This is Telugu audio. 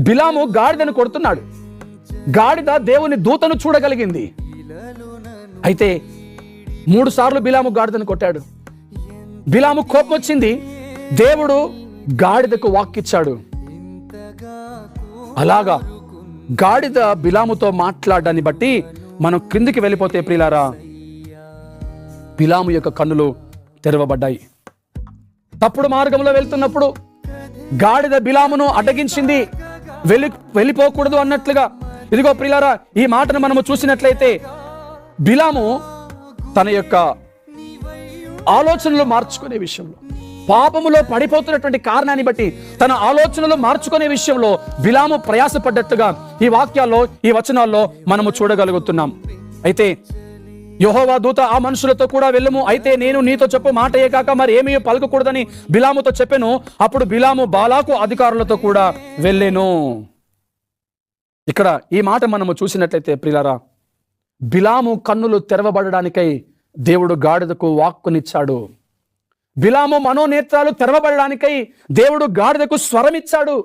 బిలాము గాడిదను కొడుతున్నాడు. గాడిద దేవుని దూతను చూడగలిగింది. అయితే 3 సార్లు బిలాము గాడిదను కొట్టాడు. బిలాము కోపం వచ్చింది. దేవుడు గాడిదకు వాక్కిచ్చాడు. అలాగా గాడిద బిలాముతో మాట్లాడడాన్ని బట్టి మనం క్రిందికి వెళ్ళిపోతే ప్రియులారా, బిలాము యొక్క కన్నులు తెరవబడ్డాయి. తప్పుడు మార్గంలో వెళ్తున్నప్పుడు గాడిద బిలామును అడ్డగించింది, వెళ్ళిపోకూడదు అన్నట్లుగా. ఇదిగో ప్రియులారా, ఈ మాటను మనము చూసినట్లయితే బిలాము తన యొక్క ఆలోచనలు మార్చుకునే విషయంలో, పాపములో పడిపోతున్నటువంటి కారణాన్ని బట్టి తన ఆలోచనలు మార్చుకునే విషయంలో బిలాము ప్రయాసపడ్డట్టుగా ఈ వాక్యాల్లో, ఈ వచనాల్లో మనము చూడగలుగుతున్నాం. అయితే యెహోవా దూత ఆ మనుషులతో కూడా వెళ్ళము, అయితే నేను నీతో చెప్పు మాటయే కాక మరి ఏమీ పలకకూడదని బిలాముతో చెప్పెను. అప్పుడు బిలాము బాలాకు అధికారులతో కూడా వెళ్ళెను. ఇక్కడ ఈ మాట మనము చూసినట్లయితే ప్రియులారా, బిలాము కన్నులు తెరవబడడానికై దేవుడు గాడిదకు వాక్కునిచ్చాడు. బిలాము మనోనేత్రాలు తెరవబడడానికై దేవుడు గాడిదకు స్వరమిచ్చాడు.